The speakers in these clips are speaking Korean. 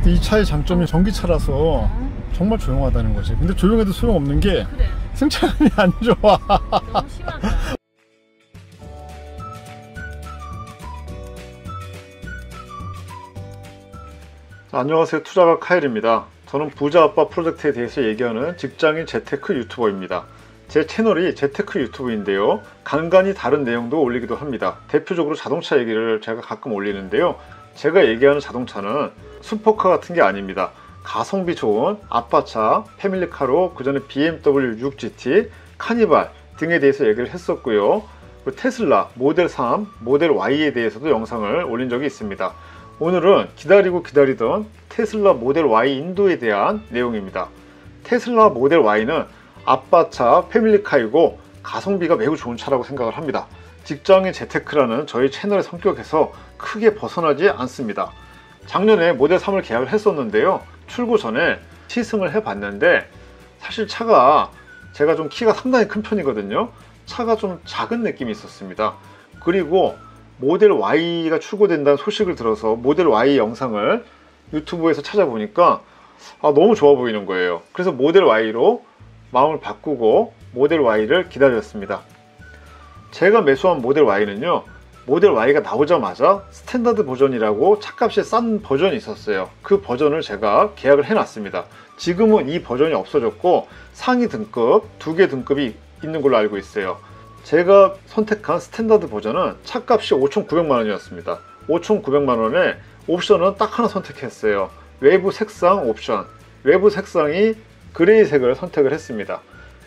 이 차의 장점이 전기차라서 정말 조용하다는 거지. 근데 조용해도 소용없는 게 그래. 승차감이 안 좋아. 너무 심하다. 안녕하세요, 투자가 카일입니다. 저는 부자 아빠 프로젝트에 대해서 얘기하는 직장인 재테크 유튜버입니다. 제 채널이 재테크 유튜브인데요, 간간히 다른 내용도 올리기도 합니다. 대표적으로 자동차 얘기를 제가 가끔 올리는데요, 제가 얘기하는 자동차는 슈퍼카 같은 게 아닙니다. 가성비 좋은 아빠차, 패밀리카로 그전에 BMW 6GT, 카니발 등에 대해서 얘기를 했었고요. 그리고 테슬라 모델 3, 모델 Y에 대해서도 영상을 올린 적이 있습니다. 오늘은 기다리고 기다리던 테슬라 모델 Y 인도에 대한 내용입니다. 테슬라 모델 Y는 아빠차, 패밀리카이고 가성비가 매우 좋은 차라고 생각을 합니다. 직장인 재테크라는 저희 채널의 성격에서 크게 벗어나지 않습니다. 작년에 모델 3을 계약을 했었는데요, 출고 전에 시승을 해봤는데 사실 차가 제가 좀 키가 상당히 큰 편이거든요. 차가 좀 작은 느낌이 있었습니다. 그리고 모델 Y가 출고된다는 소식을 들어서 모델 Y 영상을 유튜브에서 찾아보니까 너무 좋아 보이는 거예요. 그래서 모델 Y로 마음을 바꾸고 모델 Y를 기다렸습니다. 제가 매수한 모델 Y는요, 모델 Y가 나오자마자 스탠다드 버전이라고 차값이 싼 버전이 있었어요. 그 버전을 제가 계약을 해놨습니다. 지금은 이 버전이 없어졌고 상위 등급 2개 등급이 있는 걸로 알고 있어요. 제가 선택한 스탠다드 버전은 차값이 5,900만원이었습니다. 5,900만원에 옵션은 딱 하나 선택했어요. 외부 색상 옵션. 외부 색상이 그레이색을 선택을 했습니다.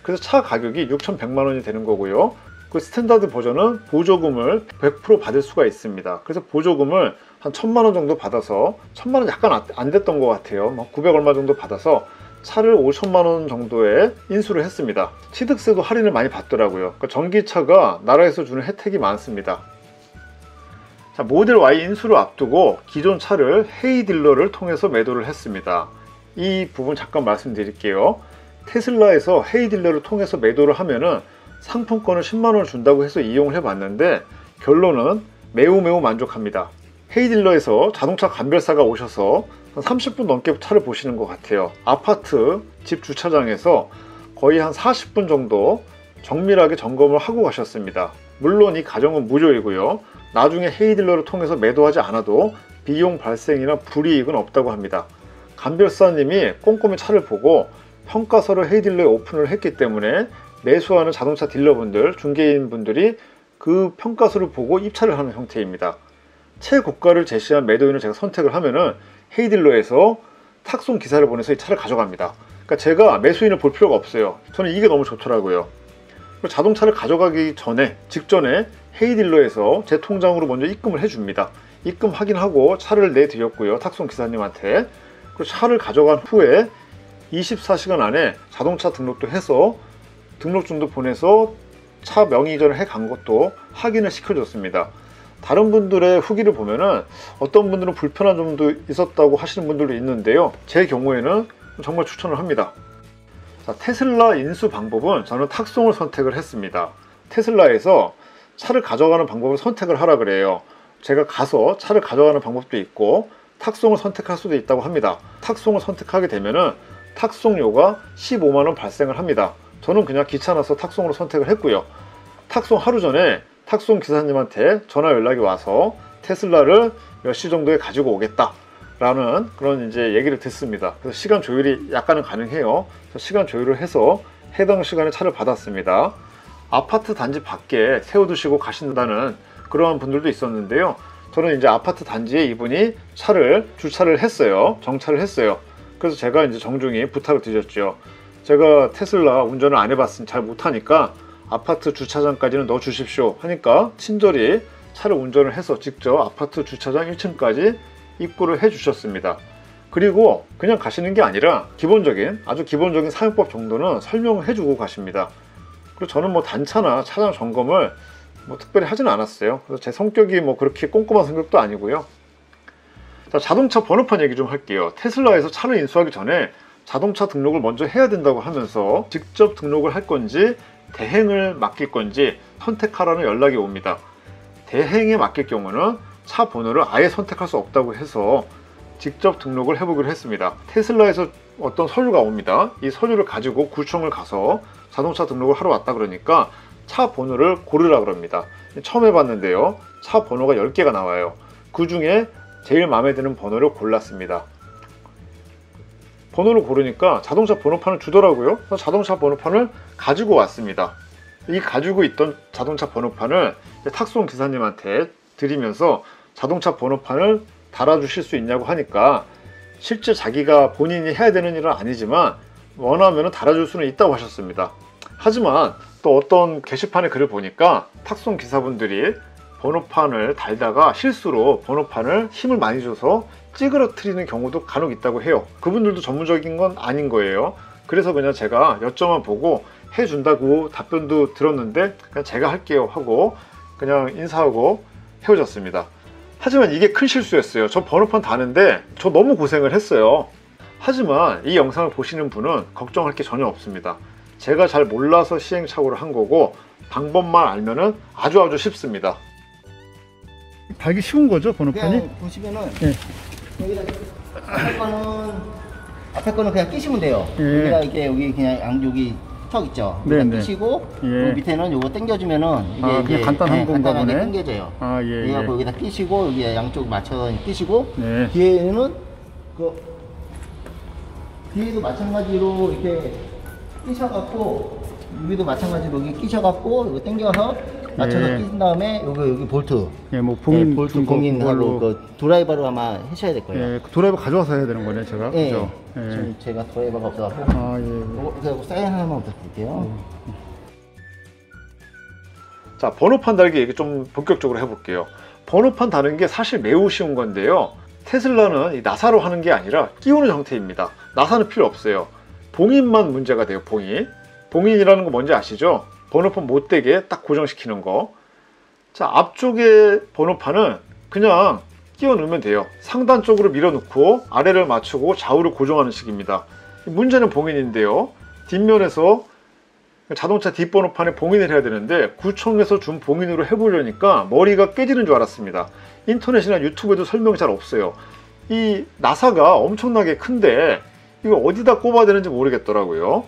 그래서 차 가격이 6,100만원이 되는 거고요. 그 스탠다드 버전은 보조금을 100% 받을 수가 있습니다. 그래서 보조금을 한 1,000만원 정도 받아서, 1,000만원 약간 안 됐던 것 같아요. 900 얼마 정도 받아서 차를 5천만원 정도에 인수를 했습니다. 취득세도 할인을 많이 받더라고요. 그러니까 전기차가 나라에서 주는 혜택이 많습니다. 자, 모델 Y 인수를 앞두고 기존 차를 헤이 딜러를 통해서 매도를 했습니다. 이 부분 잠깐 말씀드릴게요. 테슬라에서 헤이 딜러를 통해서 매도를 하면은 상품권을 10만원을 준다고 해서 이용을 해봤는데 결론은 매우 만족합니다. 헤이 딜러에서 자동차 감별사가 오셔서 한 30분 넘게 차를 보시는 것 같아요. 아파트 집 주차장에서 거의 한 40분 정도 정밀하게 점검을 하고 가셨습니다. 물론 이 과정은 무료이고요. 나중에 헤이 딜러를 통해서 매도하지 않아도 비용 발생이나 불이익은 없다고 합니다. 감별사님이 꼼꼼히 차를 보고 평가서를 헤이 딜러에 오픈을 했기 때문에 매수하는 자동차 딜러분들, 중개인분들이 그 평가서를 보고 입차를 하는 형태입니다. 최고가를 제시한 매도인을 제가 선택을 하면은 헤이 딜러에서 탁송 기사를 보내서 이 차를 가져갑니다. 그러니까 제가 매수인을 볼 필요가 없어요. 저는 이게 너무 좋더라고요. 그리고 자동차를 가져가기 직전에 헤이 딜러에서 제 통장으로 먼저 입금을 해줍니다. 입금 확인하고 차를 내드렸고요, 탁송 기사님한테. 그리고 차를 가져간 후에 24시간 안에 자동차 등록도 해서 등록증도 보내서 차 명의 이전을 해간 것도 확인을 시켜줬습니다. 다른 분들의 후기를 보면은 어떤 분들은 불편한 점도 있었다고 하시는 분들도 있는데요, 제 경우에는 정말 추천을 합니다. 자, 테슬라 인수 방법은 저는 탁송을 선택을 했습니다. 테슬라에서 차를 가져가는 방법을 선택을 하라 그래요. 제가 가서 차를 가져가는 방법도 있고 탁송을 선택할 수도 있다고 합니다. 탁송을 선택하게 되면은 탁송료가 15만원 발생을 합니다. 저는 그냥 귀찮아서 탁송으로 선택을 했고요. 탁송 하루 전에 탁송 기사님한테 전화 연락이 와서 테슬라를 몇 시 정도에 가지고 오겠다 라는 그런 이제 얘기를 듣습니다. 그래서 시간 조율이 약간은 가능해요. 그래서 시간 조율을 해서 해당 시간에 차를 받았습니다. 아파트 단지 밖에 세워두시고 가신다는 그러한 분들도 있었는데요, 저는 이제 아파트 단지에 이분이 차를 주차를 했어요. 정차를 했어요. 그래서 제가 이제 정중히 부탁을 드렸죠. 제가 테슬라 운전을 안 해봤으니 잘 못하니까 아파트 주차장까지는 넣어 주십시오 하니까 친절히 차를 운전을 해서 직접 아파트 주차장 1층까지 입구를 해 주셨습니다. 그리고 그냥 가시는 게 아니라 아주 기본적인 사용법 정도는 설명을 해주고 가십니다. 그리고 저는 단차나 차량 점검을 특별히 하지는 않았어요. 그래서 제 성격이 그렇게 꼼꼼한 성격도 아니고요. 자, 자동차 번호판 얘기 좀 할게요. 테슬라에서 차를 인수하기 전에 자동차 등록을 먼저 해야 된다고 하면서 직접 등록을 할 건지 대행을 맡길 건지 선택하라는 연락이 옵니다. 대행에 맡길 경우는 차 번호를 아예 선택할 수 없다고 해서 직접 등록을 해보기로 했습니다. 테슬라에서 어떤 서류가 옵니다. 이 서류를 가지고 구청을 가서 자동차 등록을 하러 왔다 그러니까 차 번호를 고르라 그럽니다. 처음 해봤는데요. 차 번호가 10개가 나와요. 그 중에 제일 마음에 드는 번호를 골랐습니다. 번호를 고르니까 자동차 번호판을 주더라고요. 그래서 자동차 번호판을 가지고 왔습니다. 이 가지고 있던 자동차 번호판을 탁송 기사님한테 드리면서 자동차 번호판을 달아주실 수 있냐고 하니까 실제 자기가 본인이 해야 되는 일은 아니지만 원하면 달아줄 수는 있다고 하셨습니다. 하지만 또 어떤 게시판에 글을 보니까 탁송 기사분들이 번호판을 달다가 실수로 번호판을 힘을 많이 줘서 찌그러뜨리는 경우도 간혹 있다고 해요. 그분들도 전문적인 건 아닌 거예요. 그래서 그냥 제가 여쭤만 보고 해준다고 답변도 들었는데 그냥 제가 할게요 하고 그냥 인사하고 헤어졌습니다. 하지만 이게 큰 실수였어요. 저 번호판 다는데 저 너무 고생을 했어요. 하지만 이 영상을 보시는 분은 걱정할 게 전혀 없습니다. 제가 잘 몰라서 시행착오를 한 거고 방법만 알면은 아주 쉽습니다. 달기 쉬운 거죠, 번호판이? 그냥 보시면은 예. 여기다 앞에 거는 그냥 끼시면 돼요. 예. 여기다 이게 여기 그냥 양쪽이 턱 있죠. 네, 여기다 네. 끼시고 예. 밑에는 요거 당겨주면은 이게 아, 그냥 간단한 건가 간단하게 보네. 당겨져요. 아, 예, 예. 그래갖고 여기다 끼시고 여기 양쪽 맞춰서 끼시고 네. 뒤에는 뒤에도 마찬가지로 이렇게 끼셔갖고 여기도 마찬가지로 여기 끼셔갖고 이거 당겨서 맞춰서 예. 끼신 다음에 여기 볼트. 예, 뭐 봉인, 볼트 봉인하고 그 드라이버로 아마 하셔야 될 거예요. 예, 그 드라이버 가져와서 해야 되는 거네, 제가. 예. 그죠? 예. 지금 제가 드라이버가 없어갖고. 아, 예. 요거 사인 하나만 부탁드릴게요. 자, 번호판 달기 얘기 좀 본격적으로 해볼게요. 번호판 다는 게 사실 매우 쉬운 건데요. 테슬라는 이 나사로 하는 게 아니라 끼우는 형태입니다. 나사는 필요 없어요. 봉인만 문제가 돼요. 봉인이라는 거 뭔지 아시죠? 번호판 못되게 딱 고정시키는 거. 자, 앞쪽에 번호판은 그냥 끼워 넣으면 돼요. 상단 쪽으로 밀어넣고 아래를 맞추고 좌우를 고정하는 식입니다. 문제는 봉인인데요. 뒷면에서 자동차 뒷번호판에 봉인을 해야 되는데 구청에서 준 봉인으로 해보려니까 머리가 깨지는 줄 알았습니다. 인터넷이나 유튜브에도 설명이 잘 없어요. 이 나사가 엄청나게 큰데 이거 어디다 꼽아야 되는지 모르겠더라고요.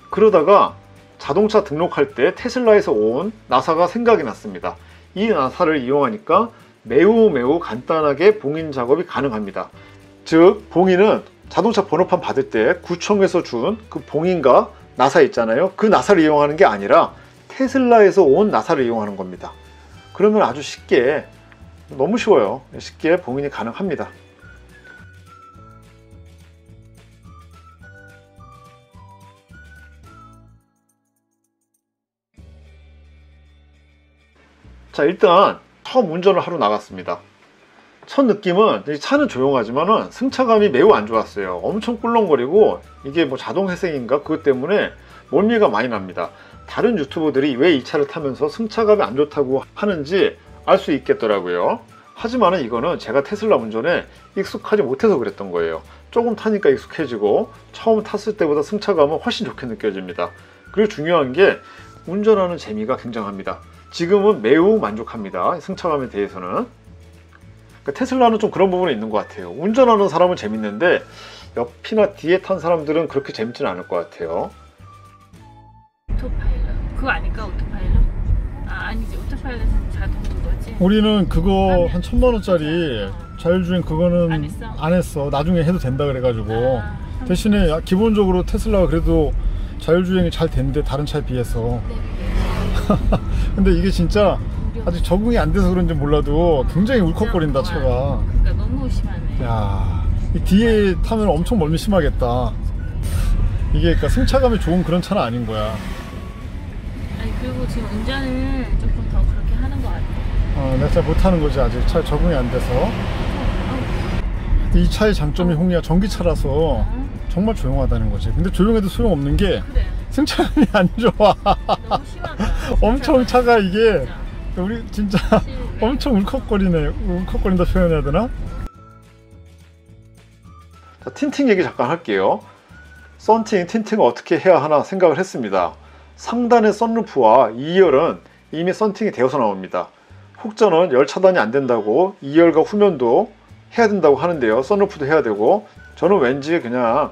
그러다가 자동차 등록할 때 테슬라에서 온 나사가 생각이 났습니다. 이 나사를 이용하니까 매우 간단하게 봉인 작업이 가능합니다. 즉 봉인은 자동차 번호판 받을 때 구청에서 준 그 봉인과 나사 있잖아요. 그 나사를 이용하는 게 아니라 테슬라에서 온 나사를 이용하는 겁니다. 그러면 아주 쉽게, 너무 쉬워요. 쉽게 봉인이 가능합니다. 자, 일단 처음 운전을 하러 나갔습니다. 첫 느낌은 이 차는 조용하지만은 승차감이 매우 안 좋았어요. 엄청 꿀렁거리고 이게 뭐 자동 회생인가 그것 때문에 멀미가 많이 납니다. 다른 유튜버들이 왜 이 차를 타면서 승차감이 안 좋다고 하는지 알 수 있겠더라고요. 하지만은 이거는 제가 테슬라 운전에 익숙하지 못해서 그랬던 거예요. 조금 타니까 익숙해지고 처음 탔을 때보다 승차감은 훨씬 좋게 느껴집니다. 그리고 중요한 게 운전하는 재미가 굉장합니다. 지금은 매우 만족합니다. 승차감에 대해서는. 그러니까 테슬라는 좀 그런 부분이 있는 것 같아요. 운전하는 사람은 재밌는데 옆이나 뒤에 탄 사람들은 그렇게 재밌지는 않을 것 같아요. 오토파일럿 그거 아닐까? 오토파일럿? 아, 아니지. 오토파일럿은 자동인 거지. 우리는 그거 한 1000만원짜리 자율주행 그거는 안 했어? 안 했어. 나중에 해도 된다 그래가지고. 아, 대신에 기본적으로 테슬라가 그래도 자율주행이 잘 된대, 다른 차에 비해서. 근데 이게 진짜 아직 적응이 안 돼서 그런지 몰라도 굉장히 울컥거린다, 차가. 그러니까 너무 심하네. 야, 이 뒤에 타면 엄청 멀미 심하겠다. 이게 그러니까 승차감이 좋은 그런 차는 아닌 거야. 아니 그리고 지금 운전을 조금 더 그렇게 하는 것 같아. 내가 잘 못하는 거지. 아직 차에 적응이 안 돼서. 이 차의 장점이 홍리야, 전기차라서 정말 조용하다는 거지. 근데 조용해도 소용없는 게 그래. 승차감이 안 좋아. 너무 심하다. 엄청 차가 이게 진짜. 우리 진짜 엄청 울컥거리네. 울컥거린다 표현해야 되나? 자, 틴팅 얘기 잠깐 할게요. 썬팅, 틴팅을 어떻게 해야 하나 생각을 했습니다. 상단의 썬루프와 2열은 이미 썬팅이 되어서 나옵니다. 혹자는 열 차단이 안 된다고 2열과 후면도 해야 된다고 하는데요. 썬루프도 해야 되고, 저는 왠지 그냥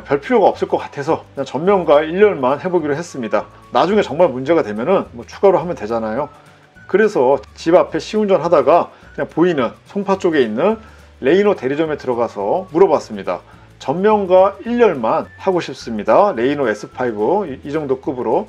별 필요가 없을 것 같아서 그냥 전면과 1열만 해보기로 했습니다. 나중에 정말 문제가 되면은 뭐 추가로 하면 되잖아요. 그래서 집 앞에 시운전 하다가 그냥 보이는 송파 쪽에 있는 레이노 대리점에 들어가서 물어봤습니다. 전면과 1열만 하고 싶습니다. 레이노 S5 이 정도 급으로.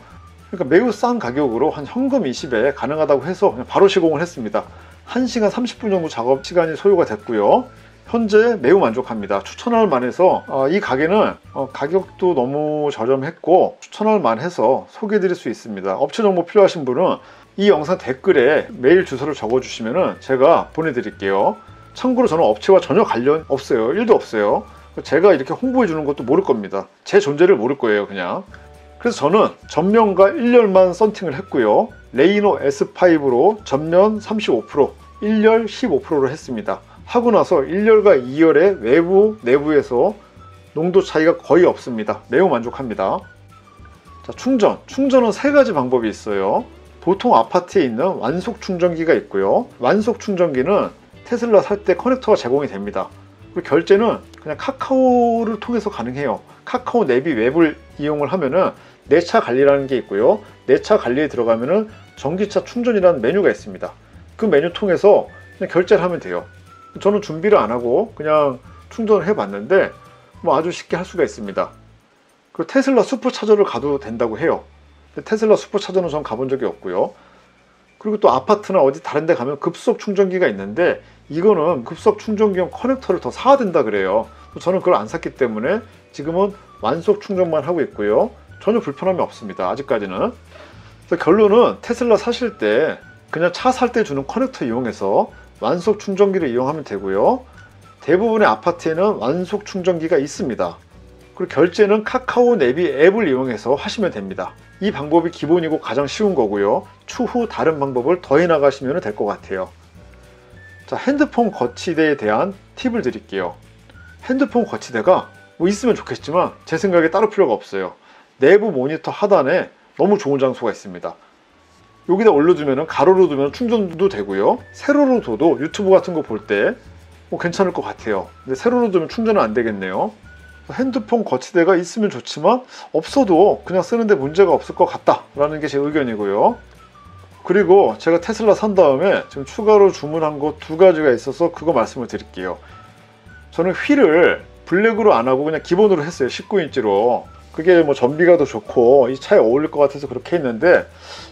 그러니까 매우 싼 가격으로 한 현금 20에 가능하다고 해서 그냥 바로 시공을 했습니다. 1시간 30분 정도 작업 시간이 소요가 됐고요. 현재 매우 만족합니다. 추천할 만해서 이 가게는 가격도 너무 저렴했고 추천할 만해서 소개해 드릴 수 있습니다. 업체 정보 필요하신 분은 이 영상 댓글에 메일 주소를 적어 주시면 제가 보내드릴게요. 참고로 저는 업체와 전혀 관련 없어요. 1도 없어요. 제가 이렇게 홍보해 주는 것도 모를 겁니다. 제 존재를 모를 거예요, 그냥. 그래서 저는 전면과 1열만 썬팅을 했고요. 레이노 S5로 전면 35%, 1열 15%로 했습니다. 하고 나서 1열과 2열의 외부, 내부에서 농도 차이가 거의 없습니다. 매우 만족합니다. 자, 충전은 3가지 방법이 있어요. 보통 아파트에 있는 완속 충전기가 있고요. 완속 충전기는 테슬라 살 때 커넥터가 제공이 됩니다. 그리고 결제는 그냥 카카오를 통해서 가능해요. 카카오 내비 웹을 이용을 하면은 내차 관리라는 게 있고요. 내차 관리에 들어가면은 전기차 충전이라는 메뉴가 있습니다. 그 메뉴 통해서 그냥 결제를 하면 돼요. 저는 준비를 안 하고 그냥 충전을 해봤는데 뭐 아주 쉽게 할 수가 있습니다. 그리고 테슬라 슈퍼차저를 가도 된다고 해요. 근데 테슬라 슈퍼차저는 전 가본 적이 없고요. 그리고 또 아파트나 어디 다른 데 가면 급속 충전기가 있는데 이거는 급속 충전기용 커넥터를 더 사야 된다 그래요. 저는 그걸 안 샀기 때문에 지금은 완속 충전만 하고 있고요. 전혀 불편함이 없습니다. 아직까지는. 그래서 결론은 테슬라 사실 때 그냥 차 살 때 주는 커넥터 이용해서 완속 충전기를 이용하면 되고요. 대부분의 아파트에는 완속 충전기가 있습니다. 그리고 결제는 카카오 내비 앱을 이용해서 하시면 됩니다. 이 방법이 기본이고 가장 쉬운 거고요. 추후 다른 방법을 더해 나가시면 될 것 같아요. 자, 핸드폰 거치대에 대한 팁을 드릴게요. 핸드폰 거치대가 뭐 있으면 좋겠지만 제 생각에 따로 필요가 없어요. 내부 모니터 하단에 너무 좋은 장소가 있습니다. 여기다 올려두면 가로로 두면 충전도 되고요. 세로로 둬도 유튜브 같은 거 볼 때 뭐 괜찮을 것 같아요. 근데 세로로 두면 충전은 안 되겠네요. 핸드폰 거치대가 있으면 좋지만 없어도 그냥 쓰는데 문제가 없을 것 같다 라는 게 제 의견이고요. 그리고 제가 테슬라 산 다음에 지금 추가로 주문한 거 2가지가 있어서 그거 말씀을 드릴게요. 저는 휠을 블랙으로 안 하고 그냥 기본으로 했어요. 19인치로. 그게 뭐 전비가 더 좋고 이 차에 어울릴 것 같아서 그렇게 했는데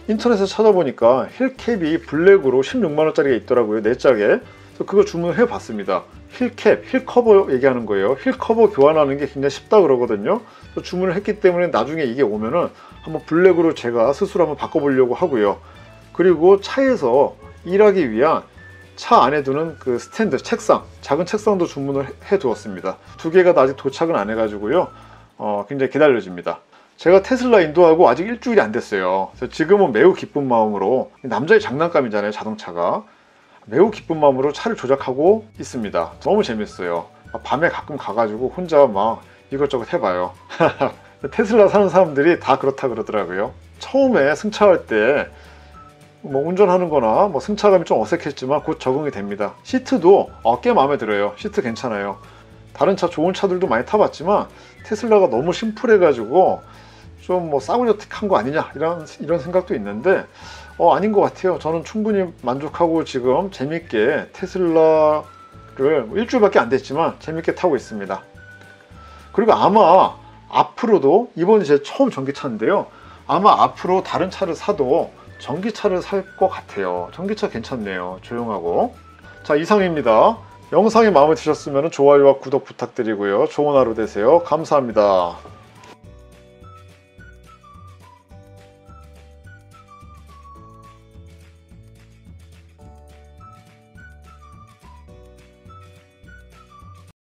인터넷에서 찾아보니까 휠캡이 블랙으로 16만원짜리가 있더라고요. 4짝에. 그래서 그거 주문해 봤습니다. 휠캡, 휠커버 얘기하는 거예요. 휠커버 교환하는 게 굉장히 쉽다 그러거든요. 그래서 주문을 했기 때문에 나중에 이게 오면은 한번 블랙으로 제가 스스로 한번 바꿔보려고 하고요. 그리고 차에서 일하기 위한 차 안에 두는 그 스탠드, 책상, 작은 책상도 주문을 해 두었습니다. 2개가 아직 도착은 안 해가지고요. 굉장히 기다려집니다. 제가 테슬라 인도하고 아직 일주일이 안 됐어요. 그래서 지금은 매우 기쁜 마음으로, 남자의 장난감이잖아요, 자동차가. 매우 기쁜 마음으로 차를 조작하고 있습니다. 너무 재밌어요. 밤에 가끔 가가지고 혼자 막 이것저것 해봐요. 테슬라 사는 사람들이 다 그렇다 그러더라고요. 처음에 승차할 때 뭐 운전하는 거나 뭐 승차감이 좀 어색했지만 곧 적응이 됩니다. 시트도 꽤 마음에 들어요. 시트 괜찮아요. 다른 차 좋은 차들도 많이 타봤지만 테슬라가 너무 심플해가지고 좀 뭐 싸구려틱한 거 아니냐 이런 생각도 있는데 아닌 것 같아요. 저는 충분히 만족하고 지금 재밌게 테슬라를 일주일밖에 안 됐지만 재밌게 타고 있습니다. 그리고 아마 앞으로도, 이번이 제 처음 전기차인데요, 아마 앞으로 다른 차를 사도 전기차를 살 것 같아요. 전기차 괜찮네요. 조용하고. 자, 이상입니다. 영상이 마음에 드셨으면 좋아요와 구독 부탁드리고요. 좋은 하루 되세요. 감사합니다.